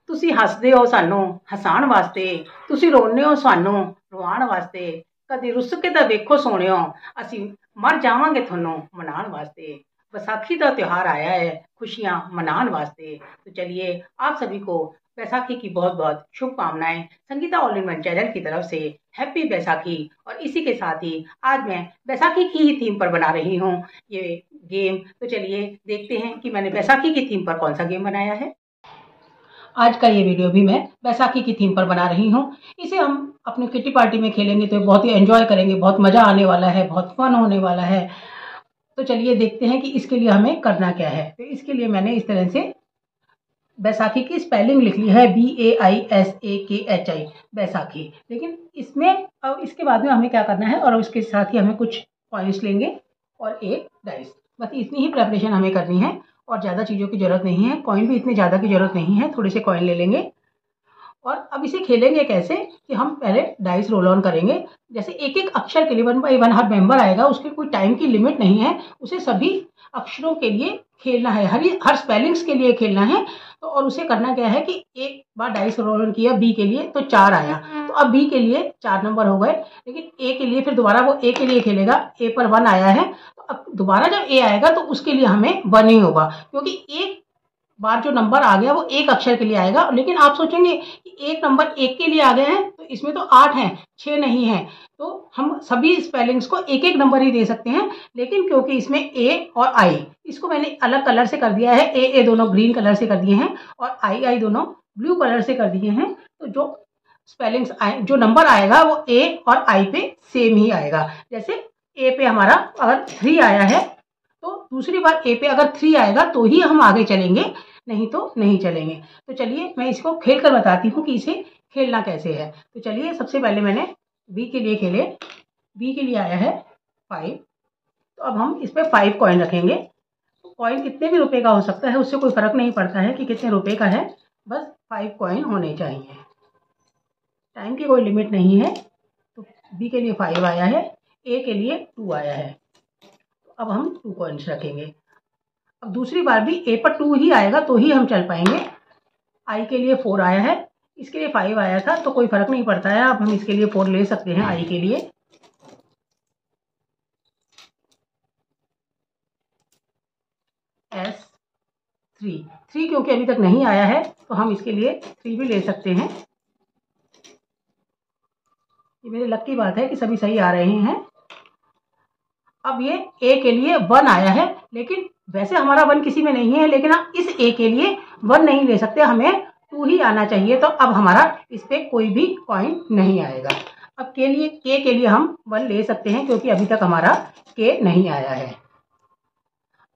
ਤੁਸੀਂ ਹੱਸਦੇ ਹੋ ਸਾਨੂੰ ਹਸਾਉਣ ਵਾਸਤੇ, ਤੁਸੀਂ ਰੋਂਦੇ ਹੋ ਸਾਨੂੰ ਰਵਾਉਣ ਵਾਸਤੇ, ਕਦੀ ਰੁੱਸ ਕੇ ਤਾਂ ਵੇਖੋ ਸੋਹਣਿਓ, ਅਸੀਂ ਮਰ ਜਾਵਾਂਗੇ ਤੁਹਾਨੂੰ ਮਨਾਉਣ वास्ते। बैसाखी का त्यौहार आया है खुशियां मनाने वास्ते। तो चलिए आप सभी को बैसाखी की बहुत बहुत शुभकामनाएं Sangeeta all in one channel की तरफ से। हैप्पी बैसाखी। और इसी के साथ ही आज मैं बैसाखी की ही थीम पर बना रही हूँ ये गेम। तो चलिए देखते हैं कि मैंने बैसाखी की थीम पर कौन सा गेम बनाया है। आज का ये वीडियो भी मैं बैसाखी की थीम पर बना रही हूँ। इसे हम अपनी किटी पार्टी में खेलेंगे तो बहुत ही एंजॉय करेंगे, बहुत मज़ा आने वाला है, बहुत फन होने वाला है। तो चलिए देखते हैं कि इसके लिए हमें करना क्या है। तो इसके लिए मैंने इस तरह से बैसाखी की स्पेलिंग लिख ली है BAISAKHI बैसाखी। लेकिन इसमें अब इसके बाद में हमें क्या करना है, और उसके साथ ही हमें कुछ कॉइन्स लेंगे और एक डाइस, बस इतनी ही प्रेपरेशन हमें करनी है और ज़्यादा चीज़ों की ज़रूरत नहीं है। कॉइन भी इतने ज़्यादा की ज़रूरत नहीं है, थोड़े से कॉइन ले लेंगे। और अब इसे खेलेंगे कैसे कि हम पहले डाइस रोल ऑन करेंगे। जैसे एक एक अक्षर के लिए 1 बाय 1 हर मेंबर आएगा, उसके कोई टाइम की लिमिट नहीं है, उसे सभी अक्षरों के लिए खेलना है, हर स्पेलिंग्स के लिए खेलना है। तो और उसे करना क्या है कि एक बार डाइस रोल ऑन किया बी के लिए तो 4 आया, तो अब बी के लिए 4 नंबर हो गए। लेकिन ए के लिए फिर दोबारा वो ए के लिए खेलेगा, ए पर 1 आया है, तो अब दोबारा जब ए आएगा तो उसके लिए हमें 1 ही होगा, क्योंकि एक बार जो नंबर आ गया वो एक अक्षर के लिए आएगा। लेकिन आप सोचेंगे कि एक नंबर एक के लिए आ गए हैं तो इसमें तो 8 हैं, 6 नहीं है, तो हम सभी स्पेलिंग्स को एक एक नंबर ही दे सकते हैं। लेकिन क्योंकि इसमें ए और आई, इसको मैंने अलग कलर से कर दिया है, ए दोनों ग्रीन कलर से कर दिए हैं और आई दोनों ब्लू कलर से कर दिए हैं। तो जो स्पेलिंग्स जो नंबर आएगा वो ए और आई पे सेम ही आएगा। जैसे ए पे हमारा अगर 3 आया है तो दूसरी बार ए पे अगर 3 आएगा तो ही हम आगे चलेंगे, नहीं तो नहीं चलेंगे। तो चलिए मैं इसको खेल कर बताती हूँ कि इसे खेलना कैसे है। तो चलिए सबसे पहले मैंने बी के लिए खेले, बी के लिए आया है 5। तो अब हम इस पर 5 कॉइन रखेंगे। कॉइन कितने भी रुपए का हो सकता है, उससे कोई फर्क नहीं पड़ता है कि कितने रुपए का है, बस 5 कॉइन होने चाहिए, टाइम की कोई लिमिट नहीं है। तो बी के लिए 5 आया है, ए के लिए 2 आया है, तो अब हम 2 कॉइन्स रखेंगे। अब दूसरी बार भी ए पर 2 ही आएगा तो ही हम चल पाएंगे। आई के लिए 4 आया है, इसके लिए 5 आया था, तो कोई फर्क नहीं पड़ता है, अब हम इसके लिए 4 ले सकते हैं आई के लिए। S3 क्योंकि अभी तक नहीं आया है तो हम इसके लिए 3 भी ले सकते हैं। ये मेरे लक की बात है कि सभी सही आ रहे हैं। अब ये ए के लिए 1 आया है, लेकिन वैसे हमारा 1 किसी में नहीं है, लेकिन हम इस ए के लिए 1 नहीं ले सकते, हमें 2 ही आना चाहिए। तो अब हमारा इस पे कोई भी कॉइन नहीं आएगा। अब के लिए हम 1 ले सकते हैं क्योंकि अभी तक हमारा के नहीं आया है।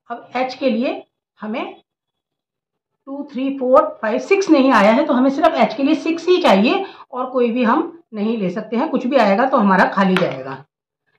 अब एच के लिए हमें 2, 3, 4, 5, 6 नहीं आया है, तो हमें सिर्फ एच के लिए 6 ही चाहिए और कोई भी हम नहीं ले सकते हैं। कुछ भी आएगा तो हमारा खाली जाएगा।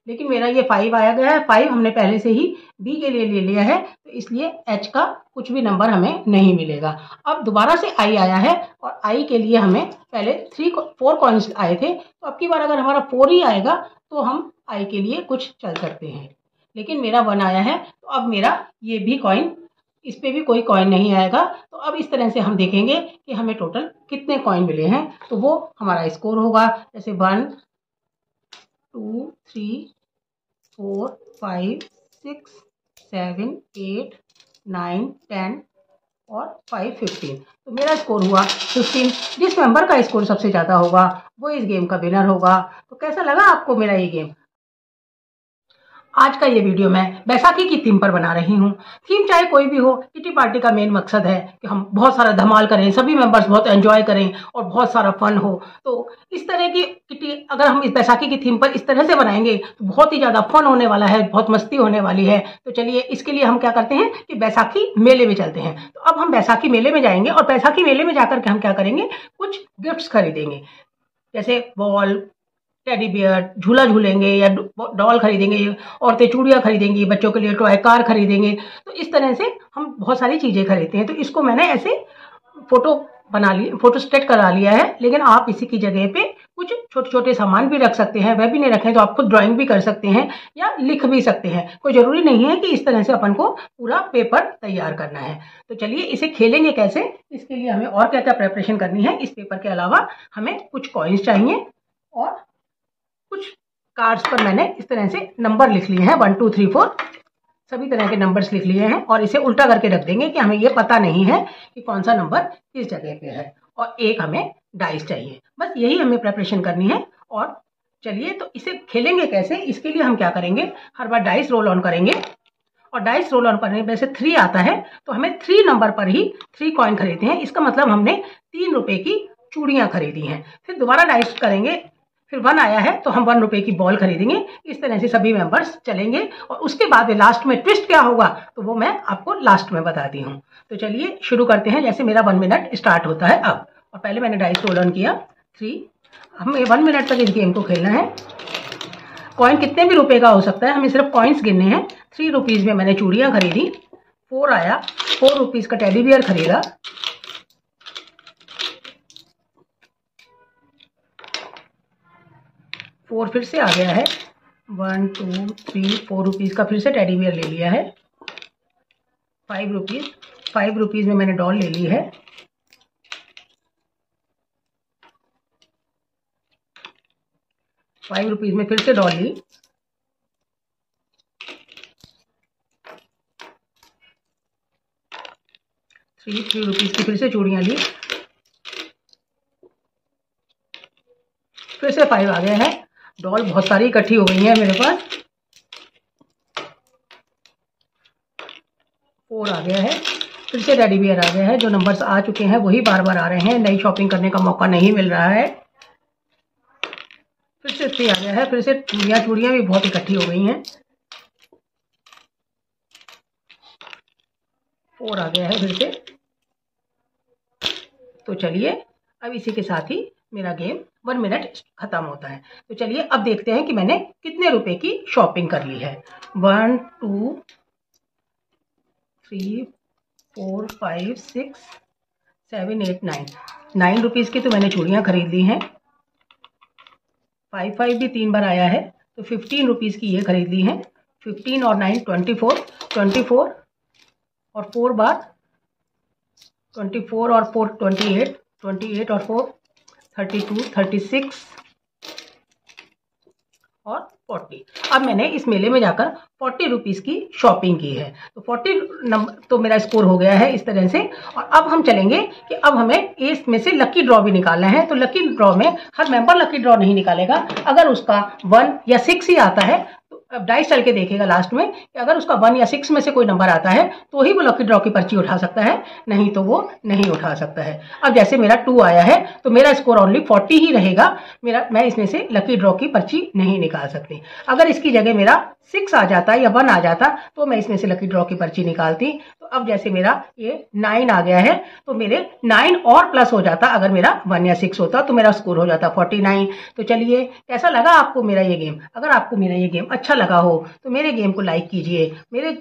लेकिन मेरा ये 5 आया गया है, 5 हमने पहले से ही बी के लिए ले लिया है, तो इसलिए एच का कुछ भी नंबर हमें नहीं मिलेगा। अब दोबारा से आई आया है और आई के लिए हमें पहले 4 कॉइन्स आए थे, तो अब की बार अगर हमारा 4 ही आएगा तो हम आई के लिए कुछ चल सकते हैं। लेकिन मेरा 1 आया है, तो अब मेरा ये भी कॉइन, इस पे भी कोई कॉइन नहीं आएगा। तो अब इस तरह से हम देखेंगे कि हमें टोटल कितने कॉइन मिले हैं, तो वो हमारा स्कोर होगा। जैसे 1, 2, 3, 4, 5, 6, 7, 8, 9, 10 और 5, 15। तो मेरा स्कोर हुआ 15। जिस मेंबर का स्कोर सबसे ज़्यादा होगा वो इस गेम का विनर होगा। तो कैसा लगा आपको मेरा ये गेम? आज का ये वीडियो मैं बैसाखी की थीम पर बना रही हूँ। थीम चाहे कोई भी हो, किटी पार्टी का मेन मकसद है कि हम बहुत सारा धमाल करें, सभी मेंबर्स बहुत एंजॉय करें और बहुत सारा फन हो। तो इस तरह की किटी अगर हम इस बैसाखी की थीम पर इस तरह से बनाएंगे तो बहुत ही ज़्यादा फन होने वाला है, बहुत मस्ती होने वाली है। तो चलिए इसके लिए हम क्या करते हैं कि बैसाखी मेले में चलते हैं। तो अब हम बैसाखी मेले में जाएंगे और बैसाखी मेले में जाकर के हम क्या करेंगे, कुछ गिफ्ट्स खरीदेंगे। जैसे बॉल, टेडी बियर, झूला झूलेंगे या डॉल खरीदेंगे, औरतें चूड़ियाँ खरीदेंगी, बच्चों के लिए टॉय कार खरीदेंगे। तो इस तरह से हम बहुत सारी चीज़ें खरीदते हैं। तो इसको मैंने ऐसे फोटो स्टेट करा लिया है, लेकिन आप इसी की जगह पे कुछ छोटे छोटे सामान भी रख सकते हैं, वह भी नहीं रखें तो आप खुद ड्राइंग भी कर सकते हैं या लिख भी सकते हैं। कोई ज़रूरी नहीं है कि इस तरह से अपन को पूरा पेपर तैयार करना है। तो चलिए इसे खेलेंगे कैसे, इसके लिए हमें और क्या क्या प्रिपरेशन करनी है। इस पेपर के अलावा हमें कुछ कॉइन्स चाहिए और कुछ कार्ड्स पर मैंने इस तरह से नंबर लिख लिए हैं, 1 2 3 4 सभी तरह के नंबर्स लिख लिए हैं और इसे उल्टा करके रख देंगे कि हमें ये पता नहीं है कि कौन सा नंबर किस जगह पे है। और एक हमें डाइस चाहिए, बस यही हमें प्रिपरेशन करनी है। और चलिए तो इसे खेलेंगे कैसे, इसके लिए हम क्या करेंगे, हर बार डाइस रोल ऑन करेंगे और डाइस रोल ऑन करने में से 3 आता है तो हमें 3 नंबर पर ही 3 कॉइन खरीदते हैं। इसका मतलब हमने 3 रुपए की चूड़ियां खरीदी हैं। फिर दोबारा डाइस करेंगे, फिर 1 आया है तो हम 1 रुपए की बॉल खरीदेंगे। इस तरह से सभी मेंबर्स चलेंगे और उसके बाद लास्ट में ट्विस्ट क्या होगा तो वो मैं आपको लास्ट में बताती हूँ। तो चलिए शुरू करते हैं। जैसे मेरा 1 मिनट स्टार्ट होता है अब, और पहले मैंने डाइस रोल ऑन किया 3। हमें 1 मिनट तक इस गेम को खेलना है। कॉइन कितने भी रुपए का हो सकता है, हमें सिर्फ कॉइन्स गिनने हैं। 3 रुपीज़ में मैंने चूड़ियाँ खरीदी, 4 आया, 4 रुपीज़ का टेडी बियर खरीदा, 4 फिर से आ गया है, 1 2 3 4 रुपीज़ का फिर से टेडी बियर ले लिया है। 5 रुपीज़, 5 रुपीज़ में मैंने डॉल ले ली है। 5 रुपीज़ में फिर से डॉल ली। 3 रुपीज़ की फिर से चूड़ियाँ ली, फिर से 5 आ गया है। डॉल बहुत सारी इकट्ठी हो गई है मेरे पास। 4 आ गया है, फिर से टेडी बियर आ गया है। जो नंबर्स आ चुके हैं वही बार बार आ रहे हैं, नई शॉपिंग करने का मौका नहीं मिल रहा है। फिर से 3 आ गया है, फिर से चूड़ियाँ भी बहुत इकट्ठी हो गई हैं। 4 आ गया है फिर से। तो चलिए अब इसी के साथ ही मेरा गेम 1 मिनट खत्म होता है। तो चलिए अब देखते हैं कि मैंने कितने रुपए की शॉपिंग कर ली है। 1 2 3 4 5 6 7 8 9 रुपीज़ की तो मैंने चूड़ियाँ खरीद ली हैं। 5 भी 3 बार आया है तो 15 रुपीज़ की ये खरीद ली हैं। 15 और 9 24 और 4 बार 24 और 4 28 और 4 32 36 और 40। अब मैंने इस मेले में जाकर 40 रुपीज़ की शॉपिंग की है। तो 40 नंबर तो मेरा स्कोर हो गया है इस तरह से। और अब हम चलेंगे कि अब हमें इसमें से लकी ड्रॉ भी निकालना है। तो लकी ड्रॉ में हर मेंबर लकी ड्रॉ नहीं निकालेगा। अगर उसका 1 या 6 ही आता है तो अब डाइस चल के देखेगा लास्ट में कि अगर उसका 1 या 6 में से कोई नंबर आता है तो ही वो लकी ड्रॉ की पर्ची उठा सकता है, नहीं तो वो नहीं उठा सकता है। अब जैसे मेरा 2 आया है तो मेरा स्कोर ओनली 40 ही रहेगा। मैं इसमें से लकी ड्रॉ की पर्ची नहीं निकाल सकती। अगर इसकी जगह मेरा 6 आ जाता या 1 आ जाता तो मैं इसमें से लकी ड्रॉ की पर्ची निकालती। तो अब जैसे मेरा ये 9 आ गया है तो मेरे 9 और प्लस हो जाता। अगर मेरा 1 या 6 होता तो मेरा स्कोर हो जाता 49। तो चलिए कैसा लगा आपको मेरा ये गेम? अगर आपको मेरा ये गेम अच्छा लगा हो तो मेरे गेम को लाइक कीजिए, मेरे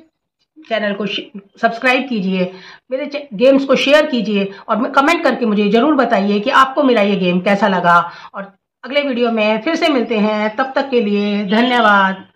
चैनल को सब्सक्राइब कीजिए, मेरे गेम्स को शेयर कीजिए और कमेंट करके मुझे ज़रूर बताइए कि आपको मेरा ये गेम कैसा लगा। और अगले वीडियो में फिर से मिलते हैं, तब तक के लिए धन्यवाद।